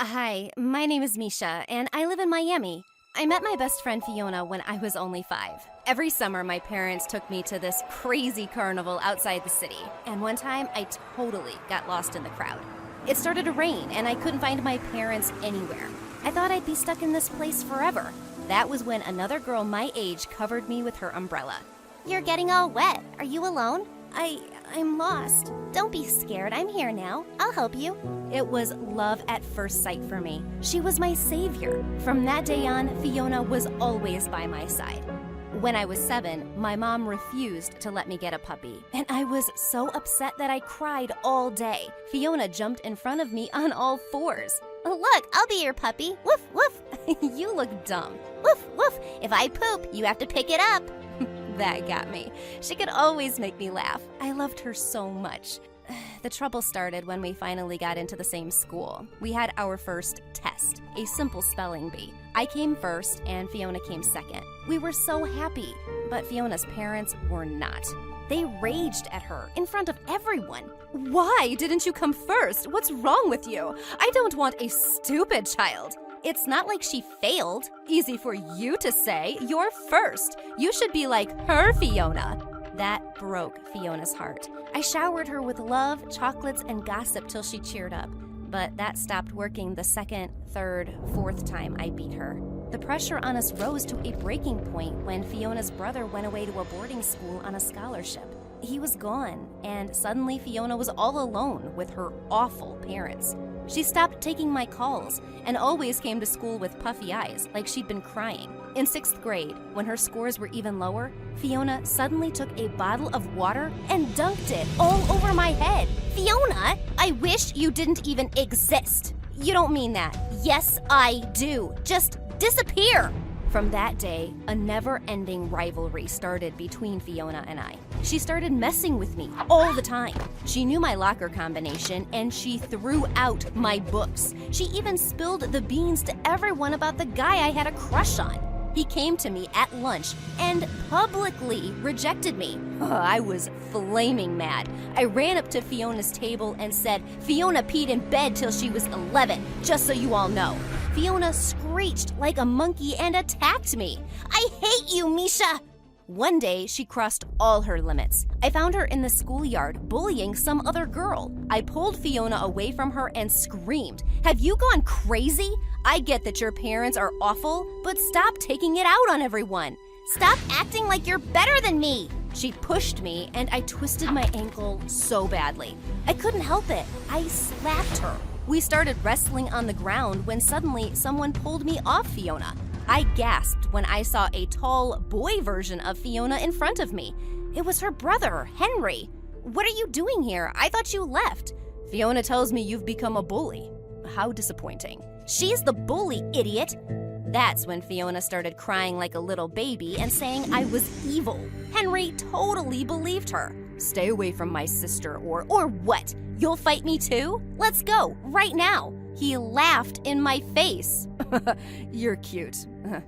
Hi, my name is Misha, and I live in Miami. I met my best friend Fiona when I was only 5. Every summer, my parents took me to this crazy carnival outside the city, and one time I totally got lost in the crowd. It started to rain, and I couldn't find my parents anywhere. I thought I'd be stuck in this place forever. That was when another girl my age covered me with her umbrella. You're getting all wet. Are you alone? I'm lost. Don't be scared. I'm here now. I'll help you. It was love at first sight for me. She was my savior. From that day on, Fiona was always by my side. When I was 7, my mom refused to let me get a puppy, and I was so upset that I cried all day. Fiona jumped in front of me on all 4s. Look, I'll be your puppy. Woof, woof. You look dumb. Woof, woof. If I poop, you have to pick it up. That got me. She could always make me laugh. I loved her so much. The trouble started when we finally got into the same school. We had our first test, a simple spelling bee. I came first and Fiona came second. We were so happy, but Fiona's parents were not. They raged at her in front of everyone. Why didn't you come first? What's wrong with you? I don't want a stupid child. It's not like she failed. Easy for you to say. You're first. You should be like her, Fiona. That broke Fiona's heart. I showered her with love, chocolates, and gossip till she cheered up. But that stopped working the 2nd, 3rd, 4th time I beat her. The pressure on us rose to a breaking point when Fiona's brother went away to a boarding school on a scholarship. He was gone, and suddenly Fiona was all alone with her awful parents. She stopped taking my calls and always came to school with puffy eyes, like she'd been crying. In 6th grade, when her scores were even lower, Fiona suddenly took a bottle of water and dunked it all over my head. Fiona, I wish you didn't even exist. You don't mean that. Yes, I do. Just disappear. From that day, a never-ending rivalry started between Fiona and I. She started messing with me all the time. She knew my locker combination, and she threw out my books. She even spilled the beans to everyone about the guy I had a crush on. He came to me at lunch and publicly rejected me. I was flaming mad. I ran up to Fiona's table and said, "Fiona peed in bed till she was 11, just so you all know." Fiona screeched like a monkey and attacked me. I hate you, Misha. One day, she crossed all her limits. I found her in the schoolyard bullying some other girl. I pulled Fiona away from her and screamed, "Have you gone crazy? I get that your parents are awful, but stop taking it out on everyone. Stop acting like you're better than me." She pushed me and I twisted my ankle so badly. I couldn't help it. I slapped her. We started wrestling on the ground when suddenly someone pulled me off Fiona. I gasped when I saw a tall boy version of Fiona in front of me. It was her brother, Henry. "What are you doing here? I thought you left." "Fiona tells me you've become a bully." How disappointing. "She's the bully, idiot." That's when Fiona started crying like a little baby and saying I was evil. Henry totally believed her. "Stay away from my sister or what? You'll fight me too? Let's go, right now." He laughed in my face. "You're cute.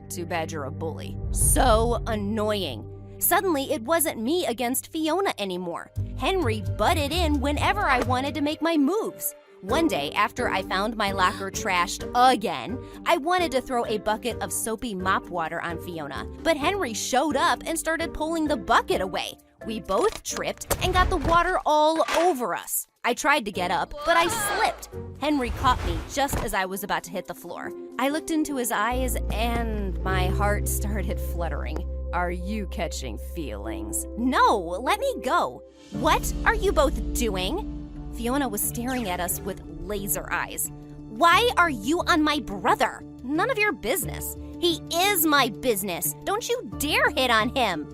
Too bad you're a bully." So annoying. Suddenly, it wasn't me against Fiona anymore. Henry butted in whenever I wanted to make my moves. One day, after I found my locker trashed again, I wanted to throw a bucket of soapy mop water on Fiona, but Henry showed up and started pulling the bucket away. We both tripped and got the water all over us. I tried to get up, but I slipped. Henry caught me just as I was about to hit the floor. I looked into his eyes and my heart started fluttering. "Are you catching feelings?" "No, let me go." "What are you both doing?" Fiona was staring at us with laser eyes. "Why are you on my brother?" "None of your business." "He is my business. Don't you dare hit on him."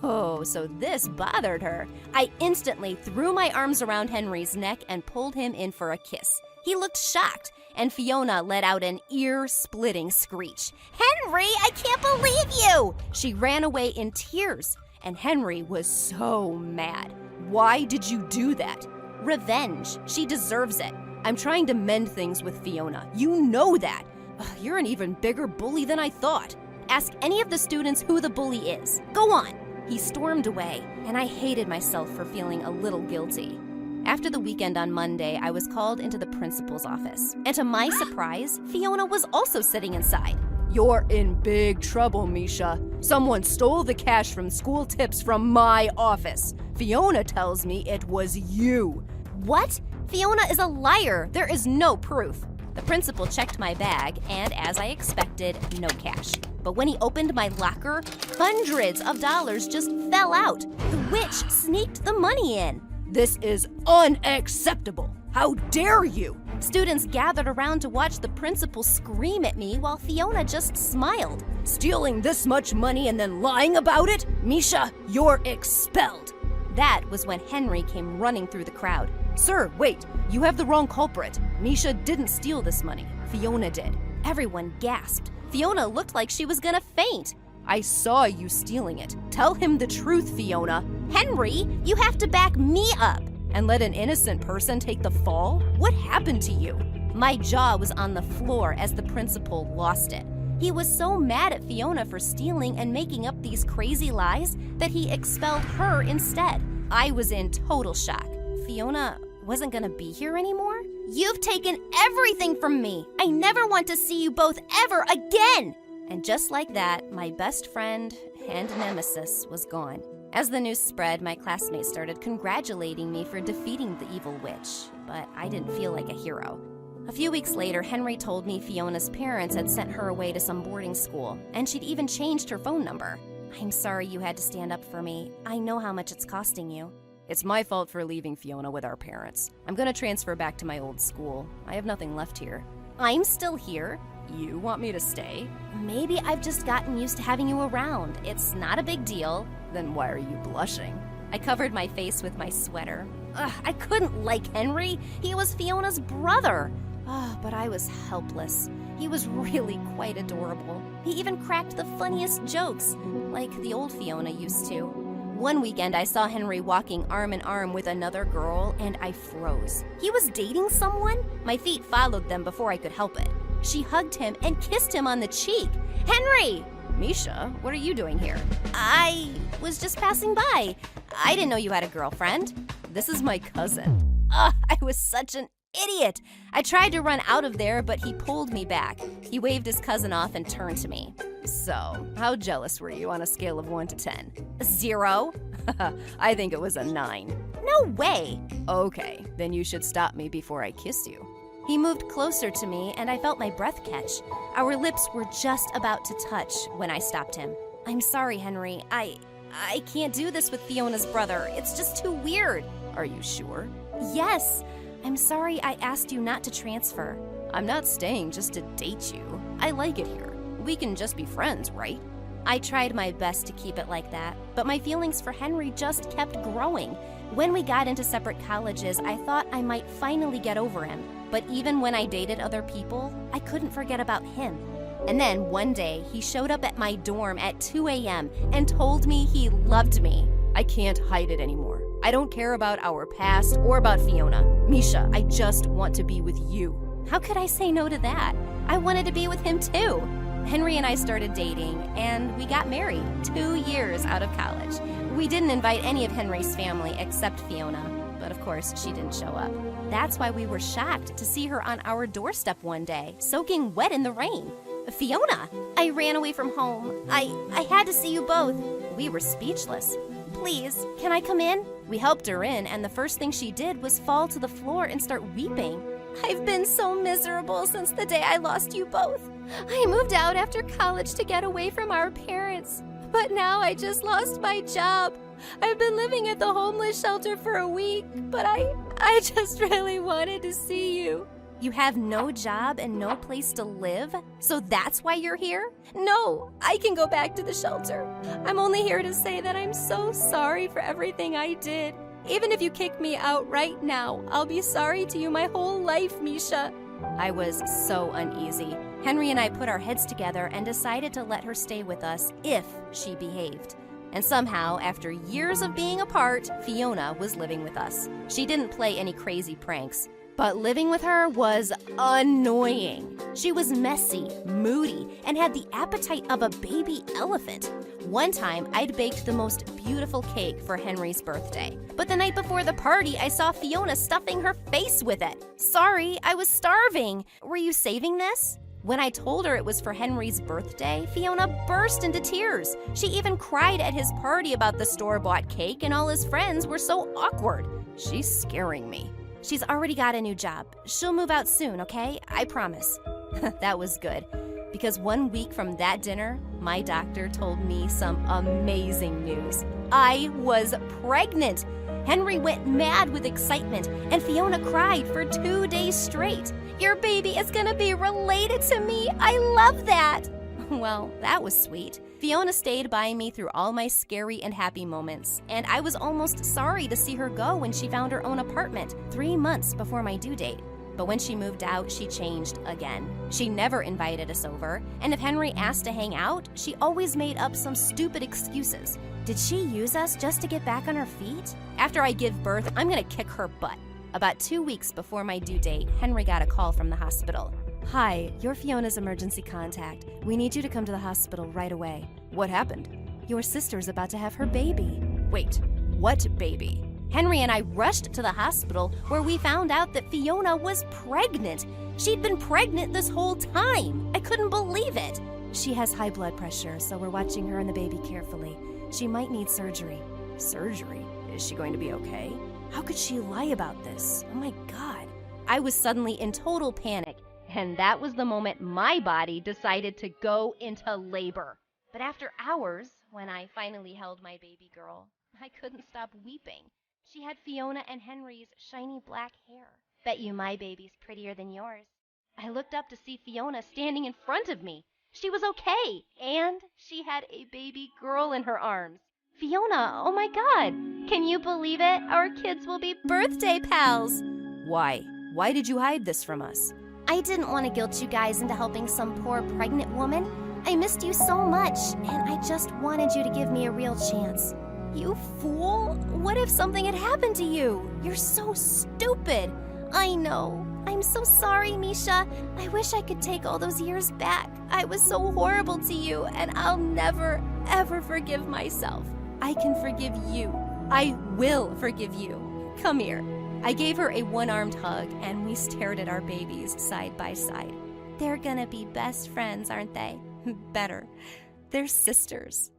Oh, so this bothered her. I instantly threw my arms around Henry's neck and pulled him in for a kiss. He looked shocked, and Fiona let out an ear-splitting screech. "Henry, I can't believe you!" She ran away in tears, and Henry was so mad. "Why did you do that?" "Revenge. She deserves it. I'm trying to mend things with Fiona. You know that. Ugh, you're an even bigger bully than I thought. Ask any of the students who the bully is. Go on." He stormed away, and I hated myself for feeling a little guilty. After the weekend on Monday, I was called into the principal's office. And to my surprise, Fiona was also sitting inside. "You're in big trouble, Misha. Someone stole the cash from school tips from my office. Fiona tells me it was you." What? Fiona is a liar. There is no proof. The principal checked my bag, and as I expected, no cash. But when he opened my locker, hundreds of dollars just fell out. The witch sneaked the money in. "This is unacceptable. How dare you?" Students gathered around to watch the principal scream at me while Fiona just smiled. "Stealing this much money and then lying about it? Misha, you're expelled." That was when Henry came running through the crowd. "Sir, wait. You have the wrong culprit. Misha didn't steal this money. Fiona did." Everyone gasped. Fiona looked like she was gonna faint. "I saw you stealing it. Tell him the truth, Fiona." Henry, you have to back me up. "And let an innocent person take the fall? What happened to you?" My jaw was on the floor as the principal lost it. He was so mad at Fiona for stealing and making up these crazy lies that he expelled her instead. I was in total shock. Fiona wasn't gonna be here anymore? You've taken everything from me. I never want to see you both ever again. And just like that, my best friend and nemesis was gone. As the news spread, my classmates started congratulating me for defeating the evil witch, but I didn't feel like a hero. A few weeks later, Henry told me Fiona's parents had sent her away to some boarding school, and she'd even changed her phone number. "I'm sorry you had to stand up for me. I know how much it's costing you." "It's my fault for leaving Fiona with our parents. I'm gonna transfer back to my old school. I have nothing left here." "I'm still here." "You want me to stay?" "Maybe I've just gotten used to having you around. It's not a big deal." "Then why are you blushing?" I covered my face with my sweater. I couldn't like Henry. He was Fiona's brother. But I was helpless. He was really quite adorable. He even cracked the funniest jokes, like the old Fiona used to. One weekend, I saw Henry walking arm in arm with another girl, and I froze. He was dating someone? My feet followed them before I could help it. She hugged him and kissed him on the cheek. "Henry!" "Misha, what are you doing here?" "I was just passing by. I didn't know you had a girlfriend." "This is my cousin." I was such an idiot. I tried to run out of there, but he pulled me back. He waved his cousin off and turned to me. "So, how jealous were you on a scale of 1 to 10? 0? I think it was a 9. No way. Okay, then you should stop me before I kiss you." He moved closer to me, and I felt my breath catch. Our lips were just about to touch when I stopped him. "I'm sorry, Henry. I can't do this with Fiona's brother. It's just too weird." "Are you sure?" "Yes. I'm sorry I asked you not to transfer." "I'm not staying just to date you. I like it here. We can just be friends, right?" I tried my best to keep it like that, but my feelings for Henry just kept growing. When we got into separate colleges, I thought I might finally get over him. But even when I dated other people, I couldn't forget about him. And then one day, he showed up at my dorm at 2 a.m. and told me he loved me. "I can't hide it anymore. I don't care about our past or about Fiona. Misha, I just want to be with you." How could I say no to that? I wanted to be with him too. Henry and I started dating, and we got married 2 years out of college. We didn't invite any of Henry's family except Fiona, but of course she didn't show up. That's why we were shocked to see her on our doorstep one day, soaking wet in the rain. "Fiona, I ran away from home. I had to see you both." We were speechless. "Please, can I come in?" We helped her in, and the first thing she did was fall to the floor and start weeping. "I've been so miserable since the day I lost you both. I moved out after college to get away from our parents, but now I just lost my job. I've been living at the homeless shelter for a week, but I just really wanted to see you." "You have no job and no place to live? So that's why you're here?" "No, I can go back to the shelter. I'm only here to say that I'm so sorry for everything I did. Even if you kick me out right now, I'll be sorry to you my whole life, Misha." I was so uneasy. Henry and I put our heads together and decided to let her stay with us if she behaved. And somehow, after years of being apart, Fiona was living with us. She didn't play any crazy pranks, but living with her was annoying. She was messy, moody, and had the appetite of a baby elephant. One time, I'd baked the most beautiful cake for Henry's birthday. But the night before the party, I saw Fiona stuffing her face with it. Sorry, I was starving. Were you saving this? When I told her it was for Henry's birthday, Fiona burst into tears. She even cried at his party about the store-bought cake, and all his friends were so awkward. She's scaring me. She's already got a new job. She'll move out soon, okay? I promise. That was good. Because 1 week from that dinner, my doctor told me some amazing news. I was pregnant. Henry went mad with excitement, and Fiona cried for 2 days straight. Your baby is gonna be related to me. I love that. Well, that was sweet. Fiona stayed by me through all my scary and happy moments, and I was almost sorry to see her go when she found her own apartment 3 months before my due date. But when she moved out, she changed again. She never invited us over, and if Henry asked to hang out, she always made up some stupid excuses. Did she use us just to get back on her feet? After I give birth, I'm gonna kick her butt. About 2 weeks before my due date, Henry got a call from the hospital. Hi, you're Fiona's emergency contact. We need you to come to the hospital right away. What happened? Your sister's about to have her baby. Wait, what baby? Henry and I rushed to the hospital where we found out that Fiona was pregnant. She'd been pregnant this whole time. I couldn't believe it. She has high blood pressure, so we're watching her and the baby carefully. She might need surgery. Surgery? Is she going to be okay? How could she lie about this? Oh my God. I was suddenly in total panic, and that was the moment my body decided to go into labor. But after hours, when I finally held my baby girl, I couldn't stop weeping. She had Fiona and Henry's shiny black hair. Bet you my baby's prettier than yours. I looked up to see Fiona standing in front of me. She was okay, and she had a baby girl in her arms. Fiona, oh my God, can you believe it? Our kids will be birthday pals. Why? Why did you hide this from us? I didn't want to guilt you guys into helping some poor pregnant woman. I missed you so much, and I just wanted you to give me a real chance. You fool! What if something had happened to you? You're so stupid. I know. I'm so sorry, Misha. I wish I could take all those years back. I was so horrible to you, and I'll never, ever forgive myself. I can forgive you. I will forgive you. Come here. I gave her a one-armed hug, and we stared at our babies side by side. They're gonna be best friends, aren't they? Better. They're sisters.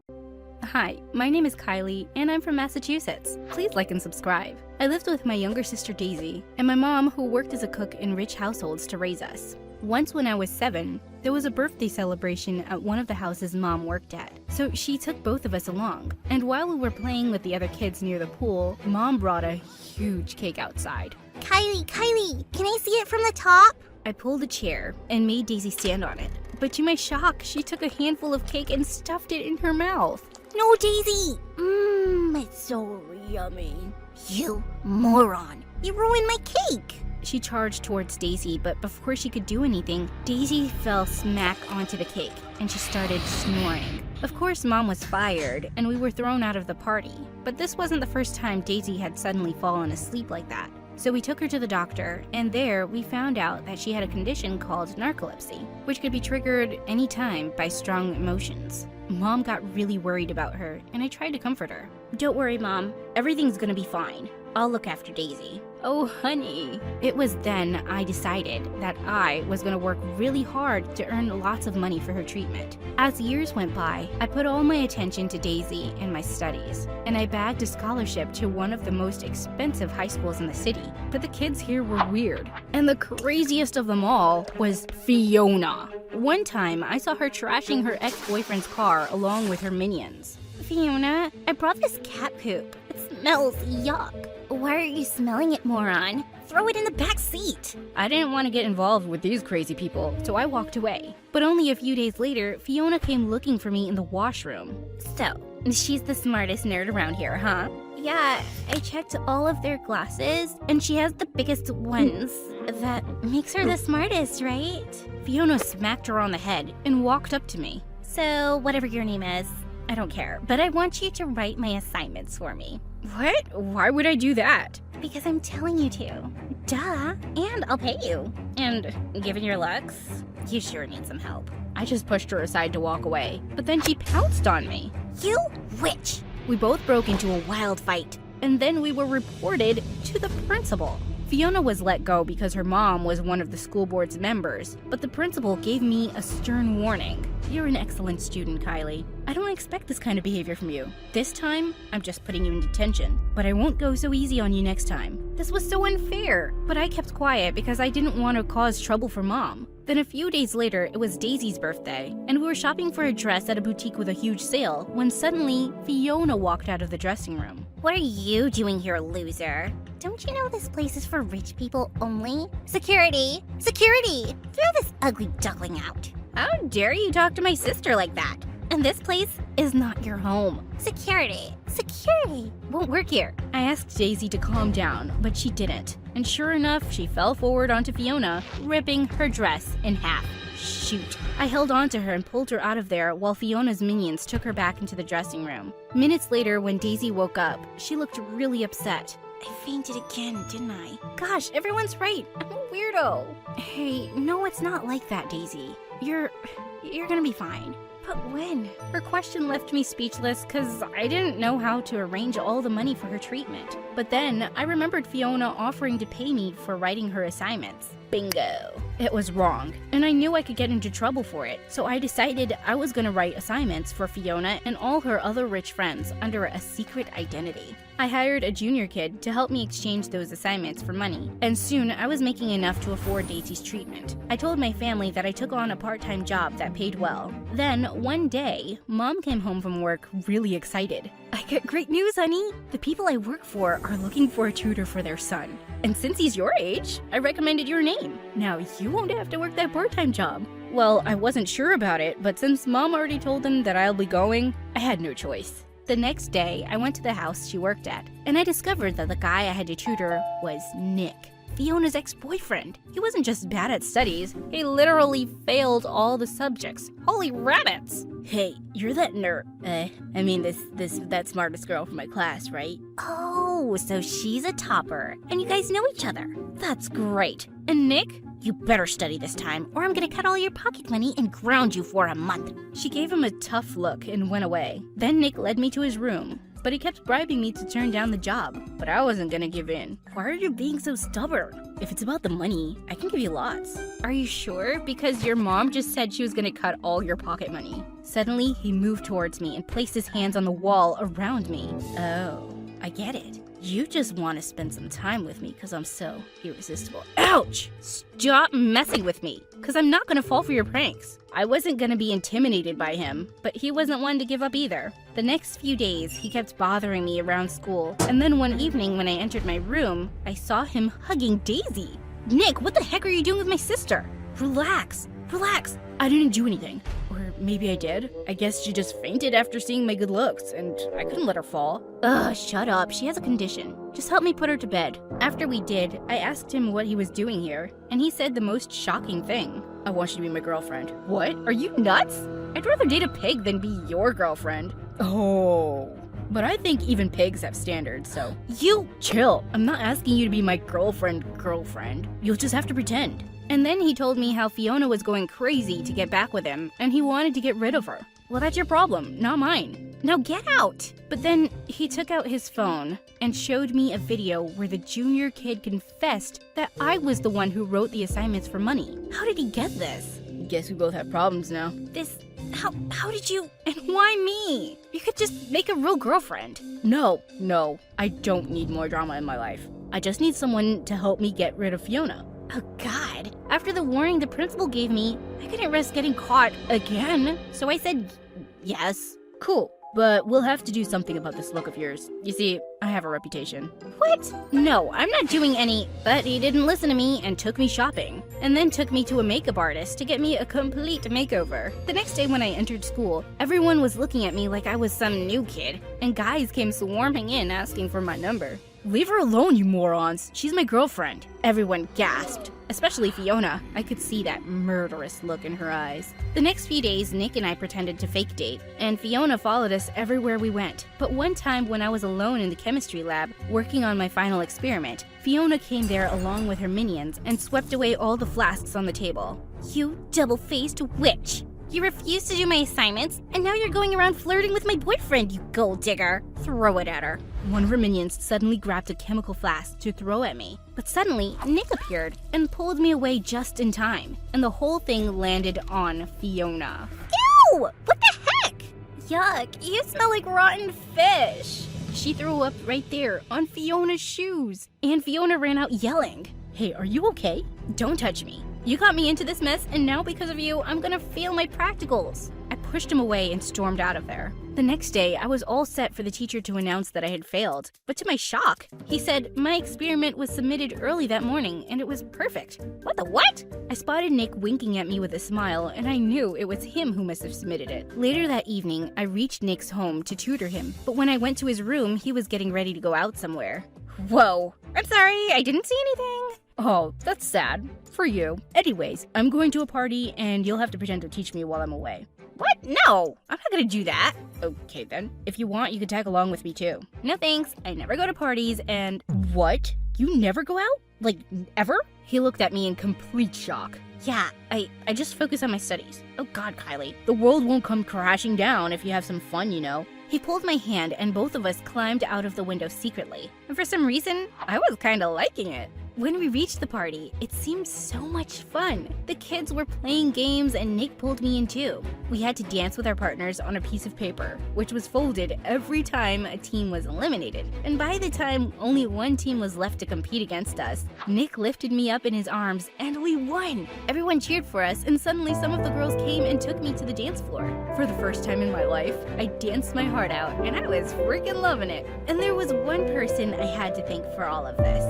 Hi, my name is Kylie, and I'm from Massachusetts. Please like and subscribe. I lived with my younger sister Daisy, and my mom, who worked as a cook in rich households to raise us. Once when I was 7, there was a birthday celebration at one of the houses Mom worked at, so she took both of us along. And while we were playing with the other kids near the pool, Mom brought a huge cake outside. Kylie, can I see it from the top? I pulled a chair and made Daisy stand on it, but to my shock, she took a handful of cake and stuffed it in her mouth. No, Daisy! It's so yummy. You moron! You ruined my cake! She charged towards Daisy, but before she could do anything, Daisy fell smack onto the cake, and she started snoring. Of course, Mom was fired, and we were thrown out of the party. But this wasn't the first time Daisy had suddenly fallen asleep like that. So we took her to the doctor, and there we found out that she had a condition called narcolepsy, which could be triggered anytime by strong emotions. Mom got really worried about her, and I tried to comfort her. Don't worry, Mom. Everything's gonna be fine. I'll look after Daisy. Oh, honey. It was then I decided that I was gonna work really hard to earn lots of money for her treatment. As years went by, I put all my attention to Daisy and my studies, and I bagged a scholarship to one of the most expensive high schools in the city. But the kids here were weird, and the craziest of them all was Fiona. One time, I saw her trashing her ex-boyfriend's car along with her minions. Fiona, I brought this cat poop. It smells yuck. Why are you smelling it, moron? Throw it in the back seat. I didn't want to get involved with these crazy people, so I walked away. But only a few days later, Fiona came looking for me in the washroom. So, she's the smartest nerd around here, huh? Yeah, I checked all of their glasses, and she has the biggest ones. That makes her the smartest, right? Fiona smacked her on the head and walked up to me. So, whatever your name is, I don't care, but I want you to write my assignments for me. What? Why would I do that? Because I'm telling you to. Duh. And I'll pay you. And given your looks, you sure need some help. I just pushed her aside to walk away, but then she pounced on me. You witch! We both broke into a wild fight, and then we were reported to the principal. Fiona was let go because her mom was one of the school board's members, but the principal gave me a stern warning. You're an excellent student, Kylie. I don't expect this kind of behavior from you. This time, I'm just putting you in detention, but I won't go so easy on you next time. This was so unfair, but I kept quiet because I didn't want to cause trouble for Mom. Then a few days later, it was Daisy's birthday, and we were shopping for a dress at a boutique with a huge sale when suddenly Fiona walked out of the dressing room. What are you doing here, loser? Don't you know this place is for rich people only? Security! Security! Throw this ugly duckling out. How dare you talk to my sister like that? And this place is not your home. Security! Security! Won't work here. I asked Daisy to calm down, but she didn't. And sure enough, she fell forward onto Fiona, ripping her dress in half. Shoot. I held on to her and pulled her out of there while Fiona's minions took her back into the dressing room. Minutes later, when Daisy woke up, she looked really upset. I fainted again, didn't I? Gosh, everyone's right. I'm a weirdo. Hey, no, it's not like that, Daisy. You're gonna be fine. But when? Her question left me speechless because I didn't know how to arrange all the money for her treatment. But then I remembered Fiona offering to pay me for writing her assignments. Bingo. It was wrong, and I knew I could get into trouble for it, so I decided I was gonna write assignments for Fiona and all her other rich friends under a secret identity. I hired a junior kid to help me exchange those assignments for money, and soon I was making enough to afford Daisy's treatment. I told my family that I took on a part-time job that paid well. Then, one day, Mom came home from work really excited. I got great news, honey! The people I work for are looking for a tutor for their son. And since he's your age, I recommended your name. Now you won't have to work that part-time job. Well, I wasn't sure about it, but since Mom already told them that I'll be going, I had no choice. The next day, I went to the house she worked at, and I discovered that the guy I had to tutor was Nick, Fiona's ex-boyfriend. He wasn't just bad at studies, he literally failed all the subjects. Holy rabbits! Hey, you're that that smartest girl from my class, right? Oh, so she's a topper, and you guys know each other. That's great. And Nick? You better study this time, or I'm gonna cut all your pocket money and ground you for a month. She gave him a tough look and went away. Then Nick led me to his room, but he kept bribing me to turn down the job. But I wasn't gonna give in. Why are you being so stubborn? If it's about the money, I can give you lots. Are you sure? Because your mom just said she was gonna cut all your pocket money. Suddenly, he moved towards me and placed his hands on the wall around me. Oh, I get it. You just want to spend some time with me because I'm so irresistible. Ouch! Stop messing with me, because I'm not going to fall for your pranks. I wasn't going to be intimidated by him, but he wasn't one to give up either. The next few days, he kept bothering me around school, and then one evening when I entered my room, I saw him hugging Daisy. Nick, what the heck are you doing with my sister? Relax. Relax. I didn't do anything. Or maybe I did. I guess she just fainted after seeing my good looks, and I couldn't let her fall. Ugh, shut up. She has a condition. Just help me put her to bed. After we did, I asked him what he was doing here, and he said the most shocking thing. I want you to be my girlfriend. What? Are you nuts? I'd rather date a pig than be your girlfriend. Oh. But I think even pigs have standards, so... You chill. I'm not asking you to be my girlfriend. You'll just have to pretend. And then he told me how Fiona was going crazy to get back with him, and he wanted to get rid of her. Well, that's your problem, not mine. Now get out! But then he took out his phone and showed me a video where the junior kid confessed that I was the one who wrote the assignments for money. How did he get this? Guess we both have problems now. How did you... And why me? You could just make a real girlfriend. No, I don't need more drama in my life. I just need someone to help me get rid of Fiona. Oh God. After the warning the principal gave me, I couldn't risk getting caught again. So I said yes. Cool. But we'll have to do something about this look of yours. You see, I have a reputation. What? No, I'm not doing any... But he didn't listen to me and took me shopping. And then took me to a makeup artist to get me a complete makeover. The next day when I entered school, everyone was looking at me like I was some new kid. And guys came swarming in asking for my number. Leave her alone, you morons. She's my girlfriend. Everyone gasped, especially Fiona. I could see that murderous look in her eyes. The next few days, Nick and I pretended to fake date, and Fiona followed us everywhere we went. But one time when I was alone in the chemistry lab, working on my final experiment, Fiona came there along with her minions and swept away all the flasks on the table. You double-faced witch! You refused to do my assignments, and now you're going around flirting with my boyfriend, you gold digger. Throw it at her. One of her minions suddenly grabbed a chemical flask to throw at me, but suddenly Nick appeared and pulled me away just in time, and the whole thing landed on Fiona. Ew! What the heck? Yuck, you smell like rotten fish. She threw up right there on Fiona's shoes, and Fiona ran out yelling. Hey, are you okay? Don't touch me. You got me into this mess, and now because of you, I'm gonna fail my practicals. I pushed him away and stormed out of there. The next day, I was all set for the teacher to announce that I had failed. But to my shock, he said my experiment was submitted early that morning, and it was perfect. What the what? I spotted Nick winking at me with a smile, and I knew it was him who must have submitted it. Later that evening, I reached Nick's home to tutor him, but when I went to his room, he was getting ready to go out somewhere. Whoa, I'm sorry, I didn't see anything. Oh, that's sad. For you. Anyways, I'm going to a party and you'll have to pretend to teach me while I'm away. What? No! I'm not gonna do that. Okay then. If you want, you can tag along with me too. No thanks. I never go to parties and... What? You never go out? Like, ever? He looked at me in complete shock. Yeah, I just focus on my studies. Oh god, Kylie. The world won't come crashing down if you have some fun, you know. He pulled my hand and both of us climbed out of the window secretly. And for some reason, I was kinda liking it. When we reached the party, it seemed so much fun. The kids were playing games and Nick pulled me in too. We had to dance with our partners on a piece of paper, which was folded every time a team was eliminated. And by the time only one team was left to compete against us, Nick lifted me up in his arms and we won! Everyone cheered for us and suddenly some of the girls came and took me to the dance floor. For the first time in my life, I danced my heart out and I was freaking loving it. And there was one person I had to thank for all of this.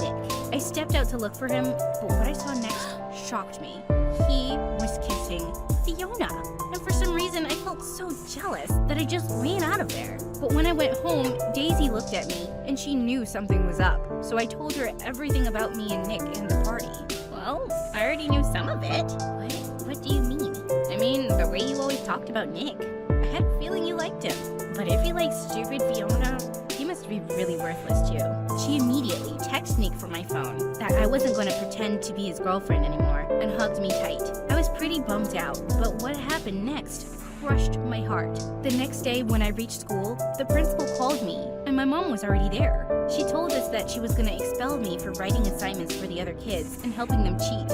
Nick. I stepped out to look for him, but what I saw next shocked me. He was kissing Fiona. And for some reason, I felt so jealous that I just ran out of there. But when I went home, Daisy looked at me, and she knew something was up. So I told her everything about me and Nick and the party. Well, I already knew some of it. What do you mean? I mean, the way you always talked about Nick. I had a feeling you liked him. But if he likes stupid Fiona, he must be really worthless too. She immediately texted Nick from my phone that I wasn't going to pretend to be his girlfriend anymore and hugged me tight. I was pretty bummed out, but what happened next crushed my heart. The next day when I reached school, the principal called me and my mom was already there. She told us that she was going to expel me for writing assignments for the other kids and helping them cheat.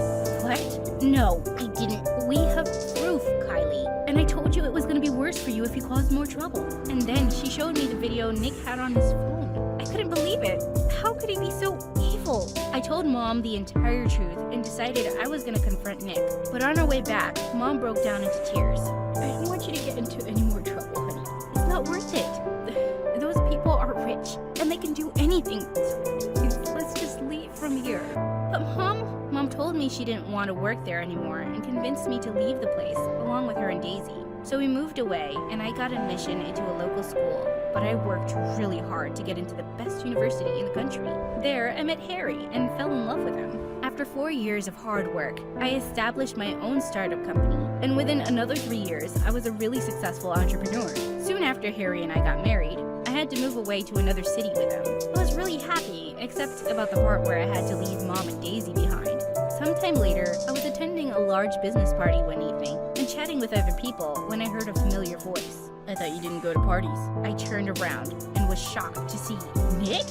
What? No, I didn't. We have proof, Kylie. And I told you it was going to be worse for you if you caused more trouble. And then she showed me the video Nick had on his phone. I couldn't believe it. How could he be so evil? I told Mom the entire truth and decided I was going to confront Nick. But on our way back, Mom broke down into tears. I don't want you to get into any more trouble, honey. It's not worth it. Those people are rich and they can do anything. So let's just leave from here. But Mom told me she didn't want to work there anymore and convinced me to leave the place along with her and Daisy. So we moved away and I got admission into a local school, but I worked really hard to get into the best university in the country. There, I met Harry and fell in love with him. After 4 years of hard work, I established my own startup company, and within another 3 years, I was a really successful entrepreneur. Soon after Harry and I got married, I had to move away to another city with him. I was really happy, except about the part where I had to leave Mom and Daisy behind. Sometime later, I was attending a large business party one evening and chatting with other people when I heard a familiar voice. I thought you didn't go to parties. I turned around and was shocked to see Nick?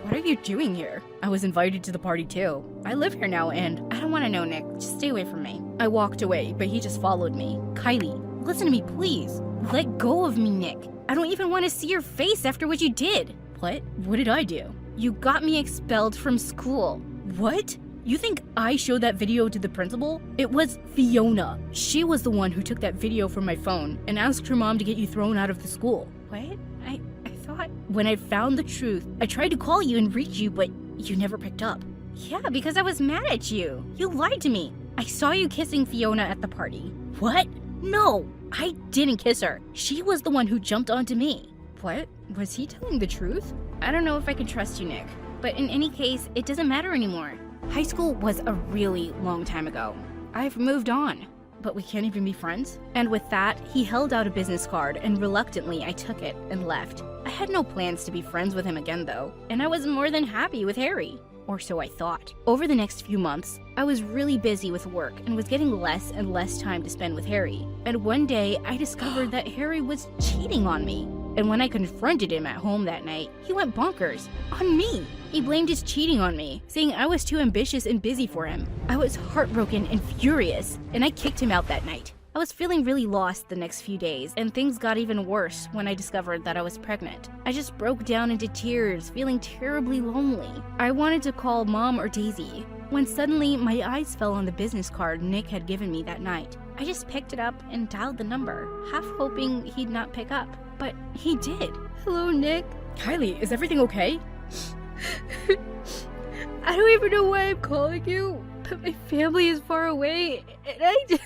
What are you doing here? I was invited to the party too. I live here now and I don't want to know, Nick. Just stay away from me. I walked away, but he just followed me. Kylie, listen to me, please. Let go of me, Nick. I don't even want to see your face after what you did. What? What did I do? You got me expelled from school. What? You think I showed that video to the principal? It was Fiona. She was the one who took that video from my phone and asked her mom to get you thrown out of the school. What? I thought... When I found the truth, I tried to call you and reach you, but you never picked up. Yeah, because I was mad at you. You lied to me. I saw you kissing Fiona at the party. What? No, I didn't kiss her. She was the one who jumped onto me. What? Was he telling the truth? I don't know if I can trust you, Nick. But in any case, it doesn't matter anymore. High school was a really long time ago. I've moved on. But we can't even be friends? And with that, he held out a business card and reluctantly I took it and left. I had no plans to be friends with him again though, and I was more than happy with Harry. or so I thought. Over the next few months, I was really busy with work and was getting less and less time to spend with Harry. And one day, I discovered that Harry was cheating on me. And when I confronted him at home that night, he went bonkers on me. He blamed his cheating on me, saying I was too ambitious and busy for him. I was heartbroken and furious, and I kicked him out that night. I was feeling really lost the next few days, and things got even worse when I discovered that I was pregnant. I just broke down into tears, feeling terribly lonely. I wanted to call Mom or Daisy, when suddenly my eyes fell on the business card Nick had given me that night. I just picked it up and dialed the number, half hoping he'd not pick up. But he did. Hello, Nick. Kylie, is everything okay? I don't even know why I'm calling you, but my family is far away, and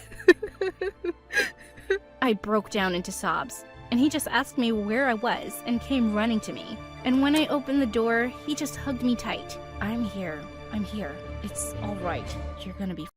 I broke down into sobs, and he just asked me where I was and came running to me. And when I opened the door, he just hugged me tight. I'm here. It's all right. You're gonna be